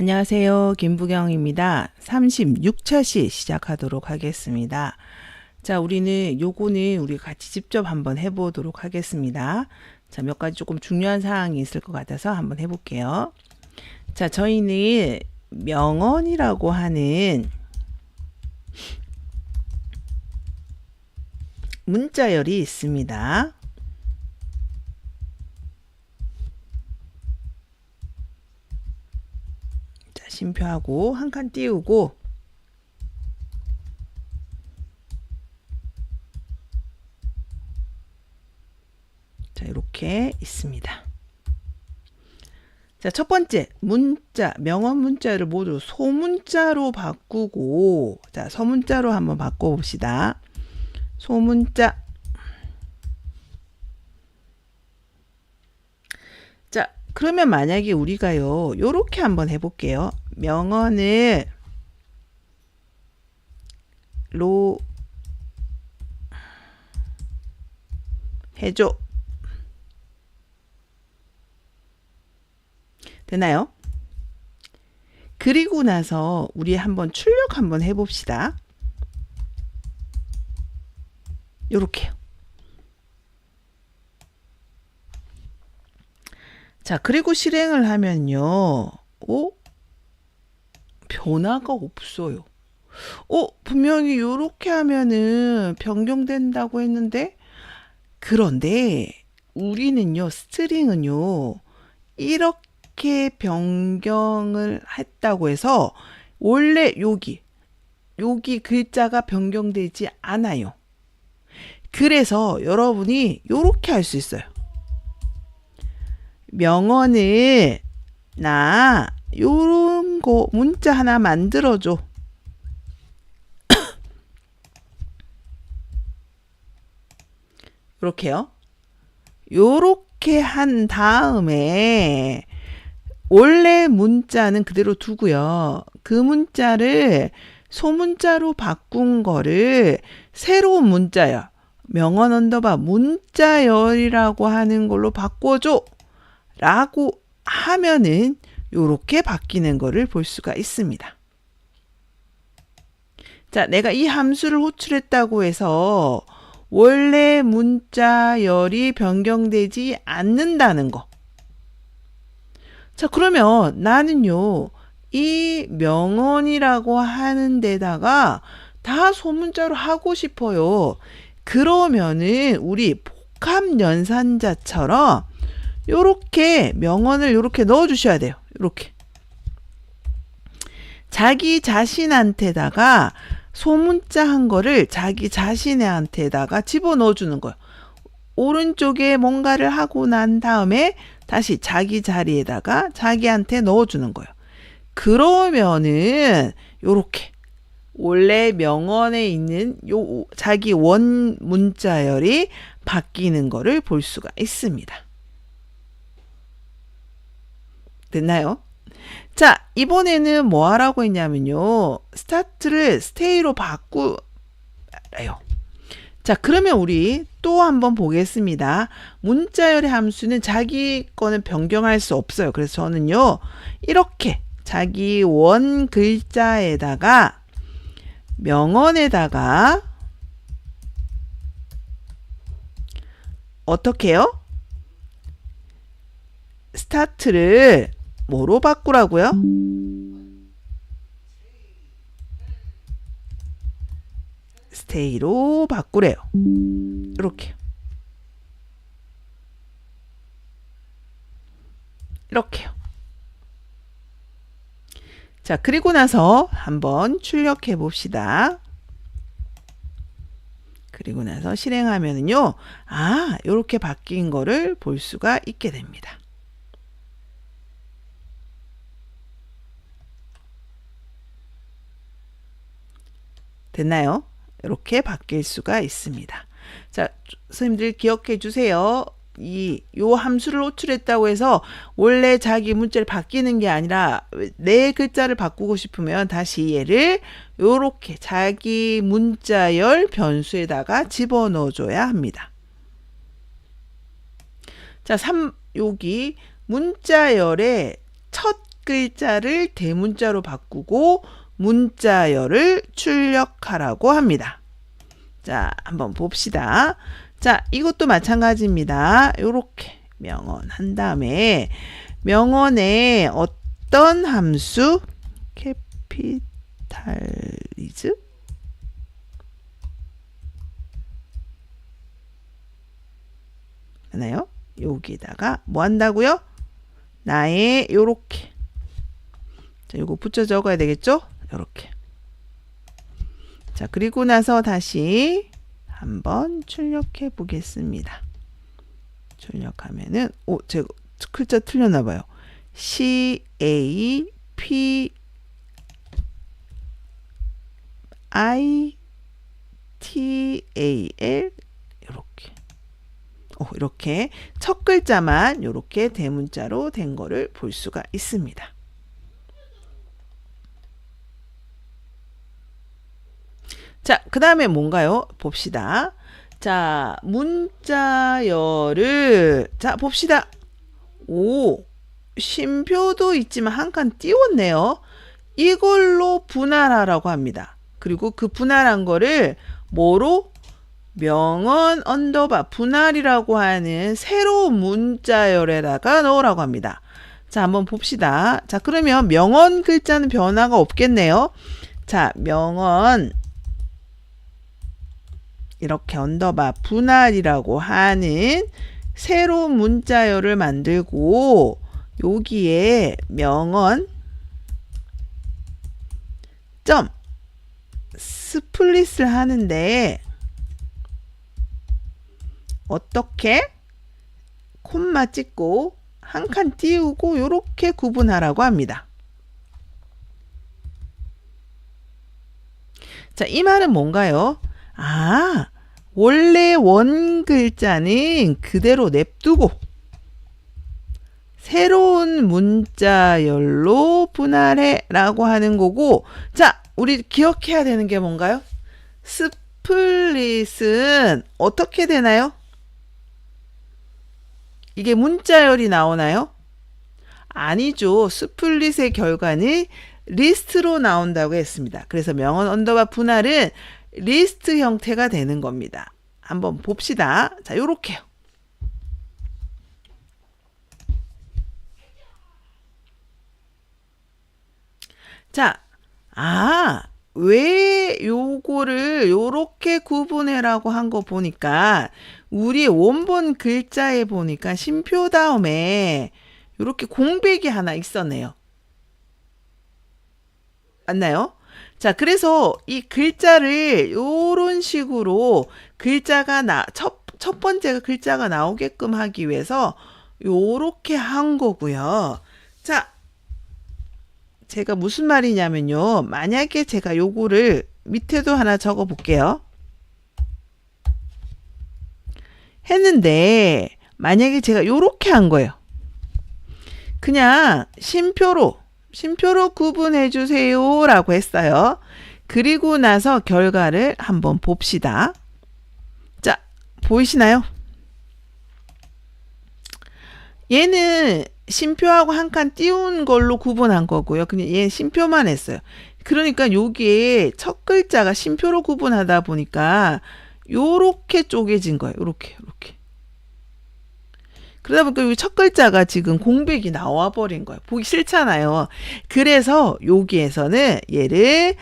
안녕하세요. 김부경입니다. 36차 시 시작하도록 하겠습니다. 자, 요거는 우리 같이 직접 한번 해보도록 하겠습니다. 자, 몇 가지 조금 중요한 사항이 있을 것 같아서 한번 해볼게요. 자, 저희는 명언이라고 하는 문자열이 있습니다. 자, 심표하고 한 칸 띄우고 자, 이렇게 있습니다. 자, 첫 번째 문자, 명언 문자를 모두 소문자로 바꾸고, 자, 서문자로 한번 바꿔봅시다. 소문자. 자, 그러면 만약에 우리가요, 요렇게 한번 해볼게요. 명언을 해줘. 되나요? 그리고 나서 우리 한번 출력 한번 해봅시다. 요렇게요. 자, 그리고 실행을 하면요. 변화가 없어요. 분명히 요렇게 하면은 변경된다고 했는데, 그런데 우리는요, 스트링은요, 이렇게 변경을 했다고 해서 원래 여기 글자가 변경되지 않아요. 그래서 여러분이 요렇게 할 수 있어요. 명언을 나 요런 거 문자 하나 만들어줘. 이렇게요. 요렇게 한 다음에 원래 문자는 그대로 두고요. 그 문자를 소문자로 바꾼 거를 새로운 문자열, 명언 언더바 문자열이라고 하는 걸로 바꿔줘 라고 하면은 요렇게 바뀌는 거를 볼 수가 있습니다. 자, 내가 이 함수를 호출했다고 해서 원래 문자열이 변경되지 않는다는 거. 자, 그러면 나는요, 이 명언이라고 하는 데다가 다 소문자로 하고 싶어요. 그러면은 우리 복합연산자처럼 요렇게 명언을 요렇게 넣어 주셔야 돼요. 요렇게. 자기 자신한테다가 소문자 한 거를 자기 자신한테다가 집어넣어 주는 거예요. 오른쪽에 뭔가를 하고 난 다음에 다시 자기 자리에다가 자기한테 넣어 주는 거예요. 그러면은 요렇게 원래 명언에 있는 요 자기 원 문자열이 바뀌는 거를 볼 수가 있습니다. 됐나요? 자, 이번에는 뭐 하라고 했냐면요. 스타트를 스테이로 바꾸래요. 자, 그러면 우리 또 한번 보겠습니다. 문자열의 함수는 자기 거는 변경할 수 없어요. 그래서 저는요, 이렇게 자기 원 글자에다가 명언에다가 어떻게 해요? 스타트를 뭐로 바꾸라고요? 스테이로 바꾸래요. 이렇게. 이렇게요. 자, 그리고 나서 한번 출력해 봅시다. 그리고 나서 실행하면은요, 요렇게 바뀐 거를 볼 수가 있게 됩니다. 됐나요? 이렇게 바뀔 수가 있습니다. 자, 선생님들 기억해 주세요. 요 함수를 호출했다고 해서 원래 자기 문자를 바뀌는 게 아니라 내 글자를 바꾸고 싶으면 다시 얘를 요렇게 자기 문자열 변수에다가 집어넣어 줘야 합니다. 자, 여기 문자열의 첫 글자를 대문자로 바꾸고 문자열을 출력하라고 합니다. 자, 한번 봅시다. 자, 이것도 마찬가지입니다. 요렇게 명언 한 다음에 명언에 어떤 함수 캐피탈리즈 하나요? 여기다가 뭐 한다고요? 나의 요렇게. 자, 요거 붙여 적어야 되겠죠? 요렇게. 자, 그리고 나서 다시 한번 출력해 보겠습니다. 출력하면은 제가 글자 틀렸나 봐요. C A P I T A L 이렇게. 이렇게 첫 글자만 이렇게 대문자로 된 거를 볼 수가 있습니다. 자, 그 다음에 뭔가요? 봅시다. 자, 문자열을 자 봅시다. 쉼표도 있지만 한 칸 띄웠네요. 이걸로 분할하라고 합니다. 그리고 그 분할한 거를 뭐로? 명언 언더바 분할이라고 하는 새로운 문자열에다가 넣으라고 합니다. 자, 한번 봅시다. 자, 그러면 명언 글자는 변화가 없겠네요. 자, 명언 이렇게 언더바 분할이라고 하는 새로운 문자열을 만들고 여기에 명언 점 스플릿을 하는데 어떻게? 콤마 찍고 한 칸 띄우고 이렇게 구분하라고 합니다. 자, 이 말은 뭔가요? 원래 원 글자는 그대로 냅두고 새로운 문자열로 분할해 라고 하는 거고, 자, 우리 기억해야 되는 게 뭔가요? 스플릿은 어떻게 되나요? 이게 문자열이 나오나요? 아니죠. 스플릿의 결과는 리스트로 나온다고 했습니다. 그래서 명언 언더바 분할은 리스트 형태가 되는 겁니다. 한번 봅시다. 자, 요렇게요. 자, 왜 요거를 요렇게 구분해라고 한 거 보니까 우리 원본 글자에 보니까 쉼표 다음에 요렇게 공백이 하나 있었네요. 맞나요? 자, 그래서 이 글자를 요런 식으로 글자가 첫 번째 글자가 나오게끔 하기 위해서 요렇게 한 거고요. 자, 제가 무슨 말이냐면요. 만약에 제가 요거를 밑에도 하나 적어 볼게요. 했는데 만약에 제가 요렇게 한 거예요. 그냥 쉼표로 구분해 주세요 라고 했어요. 그리고 나서 결과를 한번 봅시다. 자, 보이시나요? 얘는 쉼표하고 한 칸 띄운 걸로 구분한 거고요. 그냥 얘 쉼표만 했어요. 그러니까 여기에 첫 글자가 쉼표로 구분하다 보니까 요렇게 쪼개진 거예요. 요렇게. 그러다 보니까 여기 첫 글자가 지금 공백이 나와 버린 거예요. 보기 싫잖아요. 그래서 여기에서는 얘를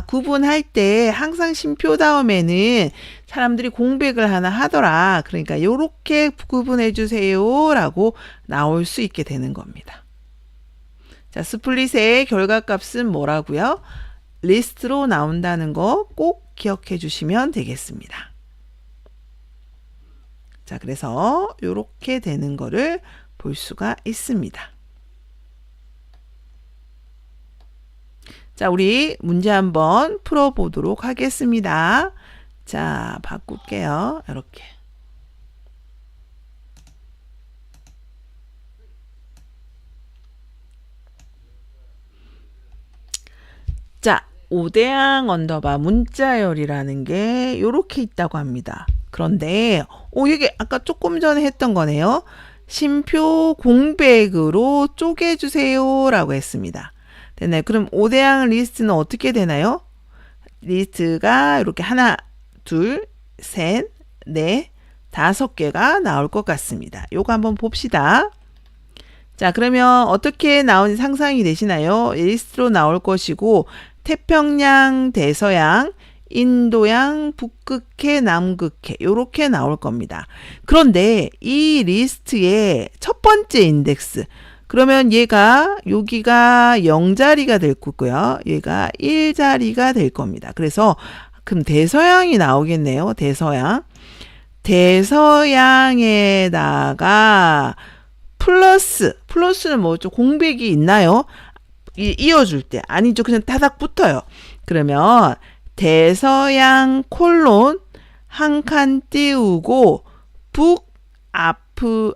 구분할 때 항상 쉼표 다음에는 사람들이 공백을 하나 하더라. 그러니까 요렇게 구분해 주세요 라고 나올 수 있게 되는 겁니다. 자, 스플릿의 결과값은 뭐라고요? 리스트로 나온다는 거 꼭 기억해 주시면 되겠습니다. 자, 그래서 요렇게 되는 거를 볼 수가 있습니다. 자, 우리 문제 한번 풀어보도록 하겠습니다. 자, 바꿀게요. 이렇게. 자, 오대양 언더바 문자열이라는 게 요렇게 있다고 합니다. 그런데 이게 아까 조금 전에 했던 거네요. 쉼표 공백으로 쪼개주세요 라고 했습니다. 됐나요? 그럼 5대양 리스트는 어떻게 되나요? 리스트가 이렇게 하나, 둘, 셋, 넷, 5개가 나올 것 같습니다. 요거 한번 봅시다. 자, 그러면 어떻게 나오는지 상상이 되시나요? 리스트로 나올 것이고 태평양, 대서양, 인도양, 북극해, 남극해 요렇게 나올 겁니다. 그런데 이 리스트의 첫 번째 인덱스 그러면 얘가 여기가 0자리가 될 거고요. 얘가 1자리가 될 겁니다. 그래서 그럼 대서양이 나오겠네요. 대서양. 대서양에다가 플러스는 뭐죠? 공백이 있나요? 이어줄 때 아니죠. 그냥 타닥 붙어요. 그러면 대서양 콜론 한 칸 띄우고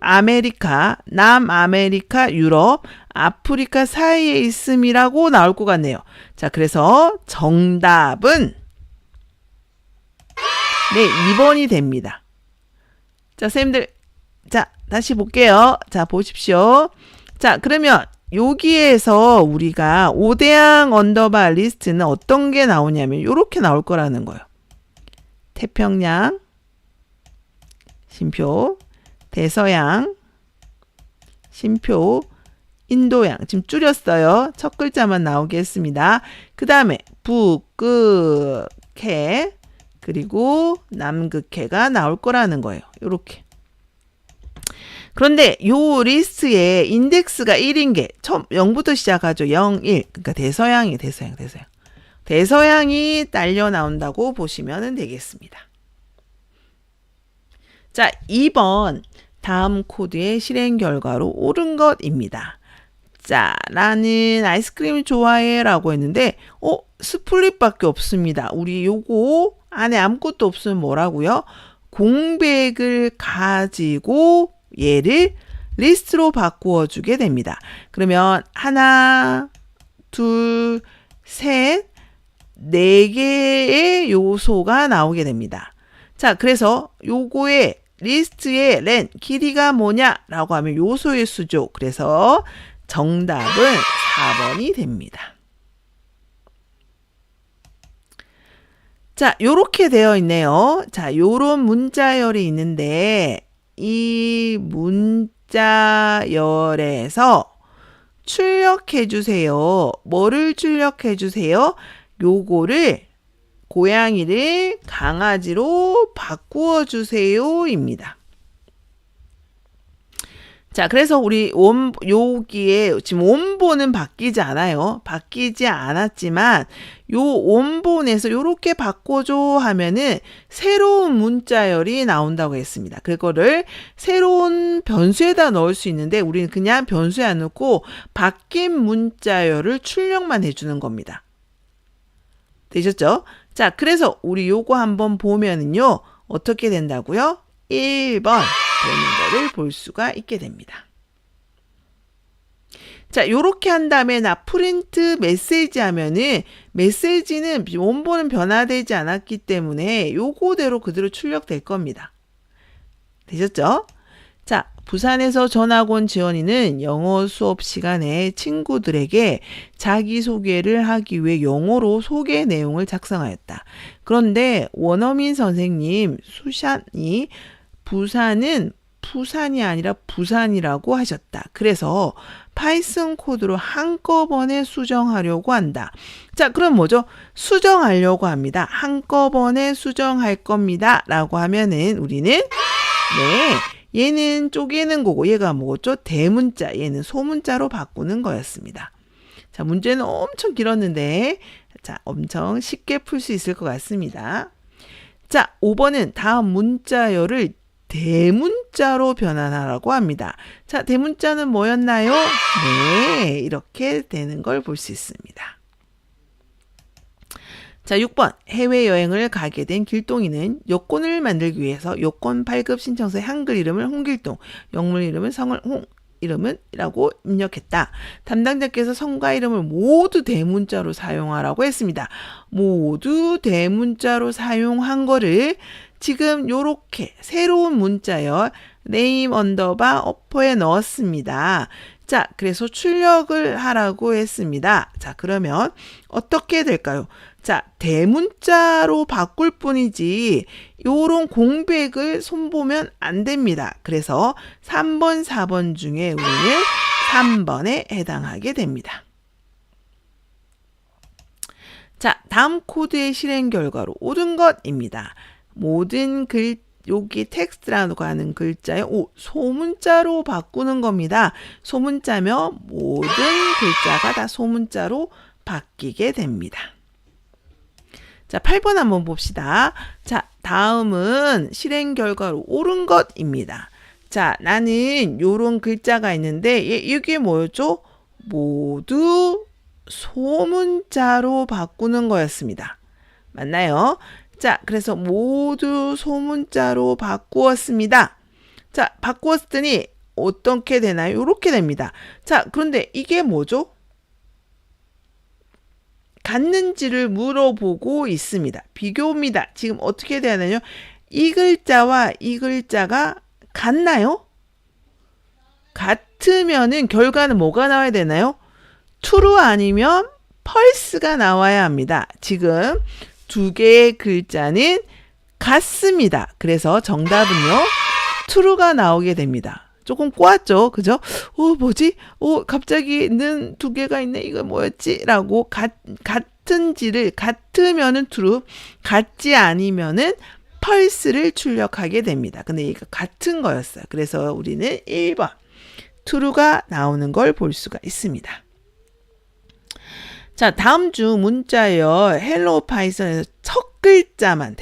아메리카, 남아메리카, 유럽, 아프리카 사이에 있음이라고 나올 것 같네요. 자, 그래서 정답은 네, 2번이 됩니다. 자, 선생님들, 자, 다시 볼게요. 자, 보십시오. 자, 그러면 여기에서 우리가 5대양 언더바 리스트는 어떤 게 나오냐면 이렇게 나올 거라는 거예요. 태평양, 쉼표, 대서양, 쉼표, 인도양. 지금 줄였어요. 첫 글자만 나오게 했습니다. 그 다음에 북극해, 그리고 남극해가 나올 거라는 거예요. 이렇게. 그런데 요 리스트에 인덱스가 1인 게 처음 0부터 시작하죠. 0, 1. 그러니까 대서양이 대서양이 딸려 나온다고 보시면 되겠습니다. 자, 2번 다음 코드의 실행 결과로 옳은 것입니다. 자, 나는 아이스크림 좋아해 라고 했는데 스플릿밖에 없습니다. 우리 요거 안에 아무것도 없으면 뭐라고요? 공백을 가지고 얘를 리스트로 바꾸어 주게 됩니다. 그러면 하나, 둘, 셋, 4개의 요소가 나오게 됩니다. 자, 그래서 요거의 리스트의 len, 길이가 뭐냐라고 하면 요소의 수죠. 그래서 정답은 4번이 됩니다. 자, 요렇게 되어 있네요. 자, 요런 문자열이 있는데 이 문자열에서 출력해 주세요. 뭐를 출력해 주세요? 요거를 고양이를 강아지로 바꾸어 주세요 입니다. 자, 그래서 우리 여기에 지금 원본은 바뀌지 않아요. 바뀌지 않았지만 요 원본에서 요렇게 바꿔줘 하면은 새로운 문자열이 나온다고 했습니다. 그거를 새로운 변수에다 넣을 수 있는데 우리는 그냥 변수에 안 넣고 바뀐 문자열을 출력만 해주는 겁니다. 되셨죠? 자, 그래서 우리 요거 한번 보면은요 어떻게 된다고요? 1번 되는 거를 볼 수가 있게 됩니다. 자, 요렇게 한 다음에 나 프린트 메시지 하면은 메시지는 원본은 변화되지 않았기 때문에 요거대로 그대로 출력될 겁니다. 되셨죠? 자, 부산에서 전학 온 지원이는 영어 수업 시간에 친구들에게 자기소개를 하기 위해 영어로 소개 내용을 작성하였다. 그런데 원어민 선생님 수찬이 부산은 부산이 아니라 부산이라고 하셨다. 그래서 파이썬 코드로 한꺼번에 수정하려고 한다. 자, 그럼 뭐죠? 수정하려고 합니다. 한꺼번에 수정할 겁니다. 라고 하면은 우리는 얘는 쪼개는 거고 얘가 뭐죠? 대문자, 얘는 소문자로 바꾸는 거였습니다. 자, 문제는 엄청 길었는데 자, 엄청 쉽게 풀 수 있을 것 같습니다. 자, 5번은 다음 문자열을 대문자로 변환하라고 합니다. 자, 대문자는 뭐였나요? 네, 이렇게 되는 걸 볼 수 있습니다. 자, 6번 해외여행을 가게 된 길동이는 여권을 만들기 위해서 여권 발급 신청서의 한글 이름을 홍길동, 영문 이름은 성을 이름은 라고 입력했다. 담당자께서 성과 이름을 모두 대문자로 사용하라고 했습니다. 모두 대문자로 사용한 거를 지금 요렇게 새로운 문자요. name 언더바 어퍼에 넣었습니다. 자, 그래서 출력을 하라고 했습니다. 자, 그러면 어떻게 될까요? 자, 대문자로 바꿀 뿐이지 요런 공백을 손보면 안 됩니다. 그래서 3번, 4번 중에 우리는 3번에 해당하게 됩니다. 자, 다음 코드의 실행 결과로 옳은 것입니다. 모든 여기 텍스트라고 하는 글자에 소문자로 바꾸는 겁니다. 소문자면 모든 글자가 다 소문자로 바뀌게 됩니다. 자, 8번 한번 봅시다. 자, 다음은 실행 결과로 옳은 것입니다. 자, 나는 요런 글자가 있는데 이게 뭐였죠? 모두 소문자로 바꾸는 거였습니다. 맞나요? 자, 그래서 모두 소문자로 바꾸었습니다. 자, 바꾸었더니 어떻게 되나요? 이렇게 됩니다. 자, 그런데 이게 뭐죠? 같는지를 물어보고 있습니다. 비교입니다. 지금 어떻게 되나요? 이 글자와 이 글자가 같나요? 같으면은 결과는 뭐가 나와야 되나요? true 아니면 false가 나와야 합니다. 지금 두 개의 글자는 같습니다. 그래서 정답은요, true가 나오게 됩니다. 조금 꼬았죠? 그죠? 뭐지? 갑자기는 두 개가 있네. 이거 뭐였지? 라고 같은지를 같으면은 true, 같지 않으면은 false를 출력하게 됩니다. 근데 이거 같은 거였어요. 그래서 우리는 1번 true가 나오는 걸 볼 수가 있습니다. 자, 다음 중 문자요. 헬로 파이썬에서 첫 글자만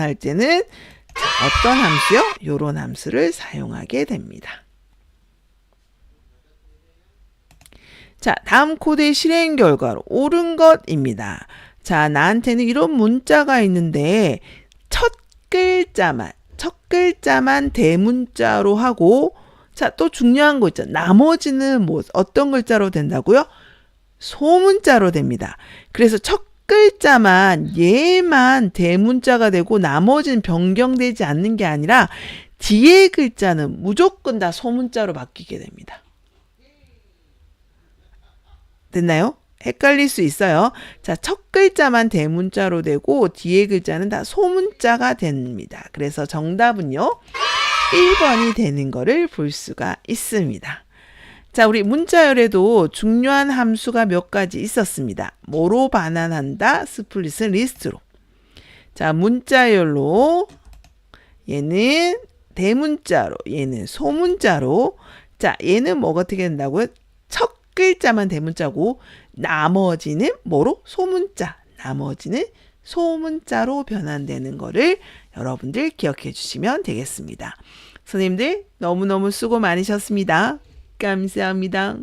할 때는 어떤 함수요? 요런 함수를 사용하게 됩니다. 자, 다음 코드의 실행 결과로 옳은 것입니다. 자, 나한테는 이런 문자가 있는데 첫 글자만 대문자로 하고, 자, 또 중요한 거 있죠. 나머지는 어떤 글자로 된다고요? 소문자로 됩니다. 그래서 첫 글자만 얘만 대문자가 되고 나머지는 변경되지 않는 게 아니라 뒤에 글자는 무조건 다 소문자로 바뀌게 됩니다. 됐나요? 헷갈릴 수 있어요. 자, 첫 글자만 대문자로 되고 뒤에 글자는 다 소문자가 됩니다. 그래서 정답은요, 1번이 되는 거를 볼 수가 있습니다. 자, 우리 문자열에도 중요한 함수가 몇 가지 있었습니다. 뭐로 반환한다? 스플릿은 리스트로. 자, 문자열로 얘는 대문자로, 얘는 소문자로. 자, 얘는 뭐가 어떻게 된다고요? 첫 글자만 대문자고 나머지는 뭐로? 소문자. 나머지는 소문자로 변환되는 거를 여러분들 기억해 주시면 되겠습니다. 선생님들 너무너무 수고 많으셨습니다. 감사합니다.